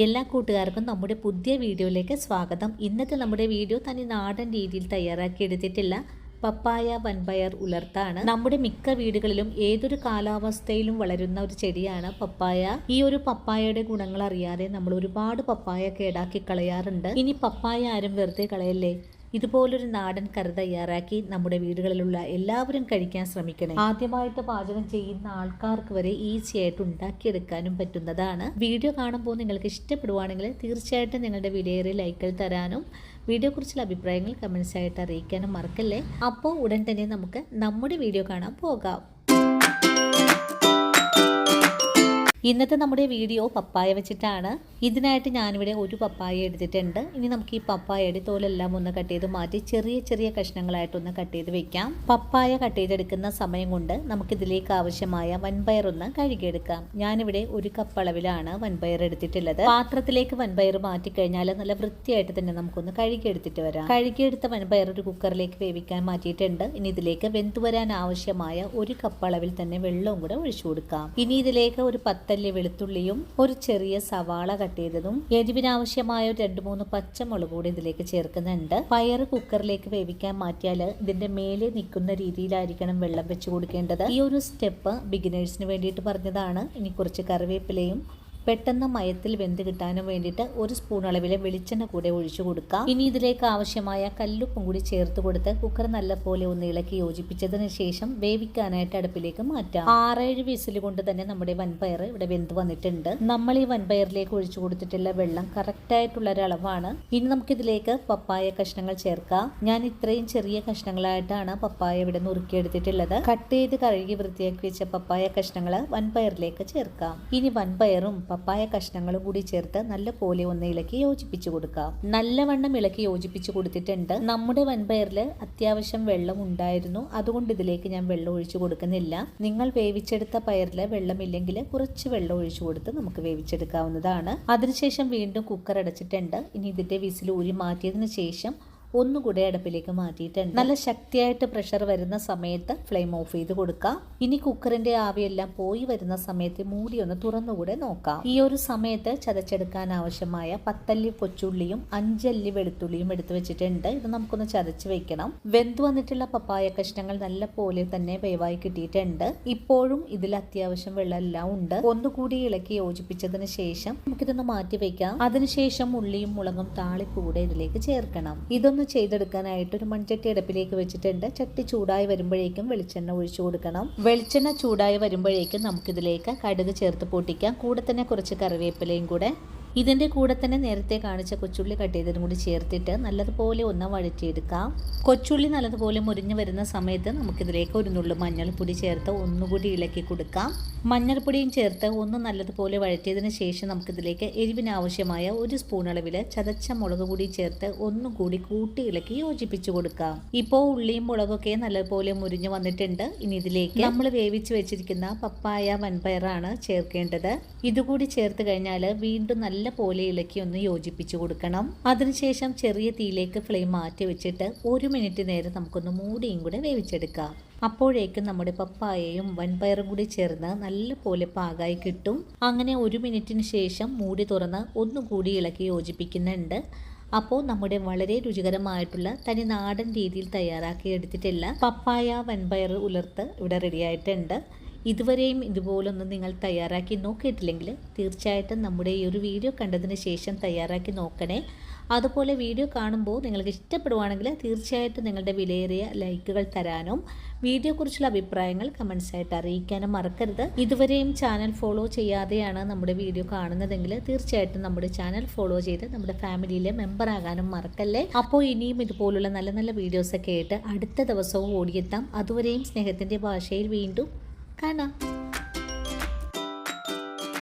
എല്ലാ കൂട്ടുകാർക്കും നമ്മുടെ പുതിയ വീഡിയോയിലേക്ക് സ്വാഗതം. ഇന്നത്തെ നമ്മുടെ വീഡിയോ തനി നാടൻ രീതിയിൽ തയ്യാറാക്കി എടുത്തിട്ടില്ല പപ്പായ വൻപയർ ഉലർത്താണ്. നമ്മുടെ മിക്ക വീടുകളിലും ഏതൊരു കാലാവസ്ഥയിലും വളരുന്ന ഒരു ചെടിയാണ് പപ്പായ. ഈ ഒരു പപ്പായയുടെ ഗുണങ്ങൾ അറിയാതെ നമ്മൾ ഒരുപാട് പപ്പായ കേടാക്കി കളയാറുണ്ട്. ഇനി പപ്പായ ആരും വെറുതെ കളയല്ലേ. ഇതുപോലൊരു നാടൻ കറി തയ്യാറാക്കി നമ്മുടെ വീടുകളിലുള്ള എല്ലാവരും കഴിക്കാൻ ശ്രമിക്കണേ. ആദ്യമായിട്ട് പാചകം ചെയ്യുന്ന ആൾക്കാർക്ക് വരെ ഈസി ആയിട്ട് ഉണ്ടാക്കിയെടുക്കാനും പറ്റുന്നതാണ്. വീഡിയോ കാണുമ്പോൾ നിങ്ങൾക്ക് ഇഷ്ടപ്പെടുവാണെങ്കിൽ തീർച്ചയായിട്ടും നിങ്ങളുടെ വിലയേറിയ ലൈക്കുകൾ തരാനും വീഡിയോയെക്കുറിച്ചുള്ള അഭിപ്രായങ്ങൾ കമൻസ് ആയിട്ട് അറിയിക്കാനും മറക്കല്ലേ. അപ്പോൾ ഉടൻ തന്നെ നമുക്ക് നമ്മുടെ വീഡിയോ കാണാൻ പോകാം. ഇന്നത്തെ നമ്മുടെ വീഡിയോ പപ്പായ വെച്ചിട്ടാണ്. ഇതിനായിട്ട് ഞാനിവിടെ ഒരു പപ്പായ എടുത്തിട്ടുണ്ട്. ഇനി നമുക്ക് ഈ പപ്പായയുടെ തോലെല്ലാം ഒന്ന് കട്ട് ചെയ്ത് മാറ്റി ചെറിയ ചെറിയ കഷ്ണങ്ങളായിട്ടൊന്ന് കട്ട് ചെയ്ത് വെക്കാം. പപ്പായ കട്ട് ചെയ്തെടുക്കുന്ന സമയം കൊണ്ട് നമുക്കിതിലേക്ക് ആവശ്യമായ വൻപയർ ഒന്ന് കഴുകിയെടുക്കാം. ഞാനിവിടെ ഒരു കപ്പ് അളവിലാണ് വൻപയർ എടുത്തിട്ടുള്ളത്. പാത്രത്തിലേക്ക് വൻപയർ മാറ്റിക്കഴിഞ്ഞാൽ നല്ല വൃത്തിയായിട്ട് തന്നെ നമുക്കൊന്ന് കഴുകിയെടുത്തിട്ട് വരാം. കഴുകിയെടുത്ത വൻപയർ ഒരു കുക്കറിലേക്ക് വേവിക്കാൻ മാറ്റിയിട്ടുണ്ട്. ഇനി ഇതിലേക്ക് വെന്തുവരാൻ ആവശ്യമായ ഒരു കപ്പ് അളവിൽ തന്നെ വെള്ളവും കൂടെ ഒഴിച്ചു കൊടുക്കാം. ഇനി ഇതിലേക്ക് ഒരു 10 വെളുത്തുള്ളിയും ഒരു ചെറിയ സവാള കട്ട് ചെയ്തതും എരിവിനാവശ്യമായ 2-3 പച്ചമുളക് കൂടി ഇതിലേക്ക് ചേർക്കുന്നുണ്ട്. പയർ കുക്കറിലേക്ക് വേവിക്കാൻ മാറ്റിയാൽ ഇതിന്റെ മേലെ നിൽക്കുന്ന രീതിയിലായിരിക്കണം വെള്ളം വെച്ച് കൊടുക്കേണ്ടത്. ഈ ഒരു സ്റ്റെപ്പ് ബിഗിനേഴ്സിന് വേണ്ടിയിട്ട് പറഞ്ഞതാണ്. ഇനി കുറച്ച് കറിവേപ്പിലയും പെട്ടെന്ന് മയത്തിൽ വെന്ത് കിട്ടാനും വേണ്ടിയിട്ട് 1 സ്പൂൺ അളവിലെ വെളിച്ചെണ്ണ കൂടെ ഒഴിച്ചു കൊടുക്കാം. ഇനി ഇതിലേക്ക് ആവശ്യമായ കല്ലുപ്പും കൂടി ചേർത്ത് കൊടുത്ത് കുക്കർ നല്ലപോലെ ഒന്ന് ഇളക്കി യോജിപ്പിച്ചതിന് ശേഷം വേവിക്കാനായിട്ട് അടുപ്പിലേക്ക് മാറ്റാം. 6-7 വിസിൽ കൊണ്ട് തന്നെ നമ്മുടെ വൻപയർ ഇവിടെ വെന്ത് വന്നിട്ടുണ്ട്. നമ്മൾ ഈ വൻപയറിലേക്ക് ഒഴിച്ചു കൊടുത്തിട്ടുള്ള വെള്ളം കറക്റ്റ് ആയിട്ടുള്ള ഒരളവാണ്. ഇനി നമുക്കിതിലേക്ക് പപ്പായ കഷ്ണങ്ങൾ ചേർക്കാം. ഞാൻ ഇത്രയും ചെറിയ കഷ്ണങ്ങളായിട്ടാണ് പപ്പായ ഇവിടെ നുറുക്കിയെടുത്തിട്ടുള്ളത്. കട്ട് ചെയ്ത് കഴുകി വൃത്തിയാക്കി വെച്ച പപ്പായ കഷ്ണങ്ങൾ വൻപയറിലേക്ക് ചേർക്കാം. ഇനി വൻപയറും പപ്പായ കഷ്ണങ്ങളും കൂടി ചേർത്ത് നല്ല പോലെ ഒന്ന് ഇളക്കി യോജിപ്പിച്ചു കൊടുക്കാം. നല്ലവണ്ണം ഇളക്കി യോജിപ്പിച്ചു കൊടുത്തിട്ടുണ്ട്. നമ്മുടെ വൻപയറിൽ അത്യാവശ്യം വെള്ളം ഉണ്ടായിരുന്നു. അതുകൊണ്ട് ഇതിലേക്ക് ഞാൻ വെള്ളം ഒഴിച്ചു കൊടുക്കുന്നില്ല. നിങ്ങൾ വേവിച്ചെടുത്ത പയറിൽ വെള്ളമില്ലെങ്കിൽ കുറച്ച് വെള്ളം ഒഴിച്ചു കൊടുത്ത് നമുക്ക് വേവിച്ചെടുക്കാവുന്നതാണ്. അതിനുശേഷം വീണ്ടും കുക്കർ അടച്ചിട്ടുണ്ട്. ഇനി ഇതിന്റെ വിസിൽ ഊരി മാറ്റിയതിനു ശേഷം ഒന്നുകൂടെ അടുപ്പിലേക്ക് മാറ്റിയിട്ടുണ്ട്. നല്ല ശക്തിയായിട്ട് പ്രഷർ വരുന്ന സമയത്ത് ഫ്ലെയിം ഓഫ് ചെയ്ത് കൊടുക്കാം. ഇനി കുക്കറിന്റെ ആവിയെല്ലാം പോയി വരുന്ന സമയത്ത് മൂടി ഒന്ന് തുറന്നുകൂടെ നോക്കാം. ഈ ഒരു സമയത്ത് ചതച്ചെടുക്കാൻ ആവശ്യമായ 10 അല്ലി കൊച്ചുള്ളിയും 5 അല്ലി വെളുത്തുള്ളിയും എടുത്തു വെച്ചിട്ടുണ്ട്. ഇത് നമുക്കൊന്ന് ചതച്ച് വെക്കണം. വെന്ത് വന്നിട്ടുള്ള പപ്പായ കഷ്ണങ്ങൾ നല്ല പോലെ തന്നെ വേവായി കിട്ടിയിട്ടുണ്ട്. ഇപ്പോഴും ഇതിൽ അത്യാവശ്യം വെള്ളമെല്ലാം ഉണ്ട്. ഒന്നുകൂടി ഇളക്കി യോജിപ്പിച്ചതിന് ശേഷം നമുക്കിതൊന്ന് മാറ്റി വെക്കാം. അതിനുശേഷം ഉള്ളിയും മുളകും താളിപ്പ് കൂടെ ഇതിലേക്ക് ചേർക്കണം. ഇതൊന്ന് ചെയ്തെടുക്കാനായിട്ട് ഒരു മൺചട്ടി അടുപ്പിലേക്ക് വെച്ചിട്ടുണ്ട്. ചട്ടി ചൂടായി വരുമ്പോഴേക്കും വെളിച്ചെണ്ണ ഒഴിച്ചു കൊടുക്കണം. വെളിച്ചെണ്ണ ചൂടായി വരുമ്പോഴേക്കും നമുക്കിതിലേക്ക് കടുക് ചേർത്ത് പൊട്ടിക്കാം. കൂടെ തന്നെ കുറച്ച് കറിവേപ്പിലയും കൂടെ ഇതിൻ്റെ കൂടെ തന്നെ നേരത്തെ കാണിച്ച കൊച്ചുള്ളി കട്ട് ചെയ്തതും കൂടി ചേർത്തിട്ട് നല്ലതുപോലെ ഒന്ന് വഴറ്റിയെടുക്കാം. കൊച്ചുള്ളി നല്ലതുപോലെ മുരിഞ്ഞു വരുന്ന സമയത്ത് നമുക്കിതിലേക്ക് ഒരു നുള്ളു മഞ്ഞൾപ്പൊടി ചേർത്ത് ഒന്നുകൂടി ഇളക്കി കൊടുക്കാം. മഞ്ഞൾപ്പൊടിയും ചേർത്ത് ഒന്ന് നല്ലതുപോലെ വഴറ്റിയതിന് ശേഷം നമുക്കിതിലേക്ക് എരിവിനാവശ്യമായ 1 സ്പൂൺ അളവിൽ ചതച്ച മുളക് കൂടി ചേർത്ത് ഒന്നുകൂടി കൂട്ടി ഇളക്കി യോജിപ്പിച്ചു കൊടുക്കാം. ഇപ്പോൾ ഉള്ളിയും മുളകൊക്കെ നല്ലതുപോലെ മുരിഞ്ഞു വന്നിട്ടുണ്ട്. ഇനി ഇതിലേക്ക് നമ്മൾ വേവിച്ച് വെച്ചിരിക്കുന്ന പപ്പായ വൻപയറാണ് ചേർക്കേണ്ടത്. ഇതുകൂടി ചേർത്ത് കഴിഞ്ഞാൽ വീണ്ടും നല്ല പോലെ ഇളക്കി ഒന്ന് യോജിപ്പിച്ചു കൊടുക്കണം. അതിനുശേഷം ചെറിയ തീയിലേക്ക് ഫ്ലെയിം മാറ്റി വെച്ചിട്ട് 1 മിനിറ്റ് നേരം നമുക്കൊന്ന് മൂടിയും കൂടെ വേവിച്ചെടുക്കാം. അപ്പോഴേക്കും നമ്മുടെ പപ്പായയും വൻപയറും കൂടി ചേർന്ന് നല്ല പോലെ പാകമായി കിട്ടും. അങ്ങനെ 1 മിനിറ്റിന് ശേഷം മൂടി തുറന്ന് ഒന്നുകൂടി ഇളക്കി യോജിപ്പിക്കുന്നുണ്ട്. അപ്പോൾ നമ്മുടെ വളരെ രുചികരമായിട്ടുള്ള തനി നാടൻ രീതിയിൽ തയ്യാറാക്കി എടുത്തിട്ടുള്ള പപ്പായ വൻപയർ ഉലർത്ത് ഇവിടെ റെഡിയായിട്ടുണ്ട്. ഇതുവരെയും ഇതുപോലൊന്നും നിങ്ങൾ തയ്യാറാക്കി നോക്കിയിട്ടില്ലെങ്കിൽ തീർച്ചയായിട്ടും നമ്മുടെ ഈ ഒരു വീഡിയോ കണ്ടതിന് ശേഷം തയ്യാറാക്കി നോക്കണേ. അതുപോലെ വീഡിയോ കാണുമ്പോൾ നിങ്ങൾക്ക് ഇഷ്ടപ്പെടുവാണെങ്കിൽ തീർച്ചയായിട്ടും നിങ്ങളുടെ വിലയേറിയ ലൈക്കുകൾ തരാനും വീഡിയോയെക്കുറിച്ചുള്ള അഭിപ്രായങ്ങൾ കമൻസായിട്ട് അറിയിക്കാനും മറക്കരുത്. ഇതുവരെയും ചാനൽ ഫോളോ ചെയ്യാതെയാണ് നമ്മുടെ വീഡിയോ കാണുന്നതെങ്കിൽ തീർച്ചയായിട്ടും നമ്മുടെ ചാനൽ ഫോളോ ചെയ്ത് നമ്മുടെ ഫാമിലിയിലെ മെമ്പർ ആകാനും മറക്കല്ലേ. അപ്പോൾ ഇനിയും ഇതുപോലുള്ള നല്ല നല്ല വീഡിയോസൊക്കെ ആയിട്ട് അടുത്ത ദിവസവും ഓടിയെത്താം. അതുവരെയും സ്നേഹത്തിൻ്റെ ഭാഷയിൽ വീണ്ടും കാണാം.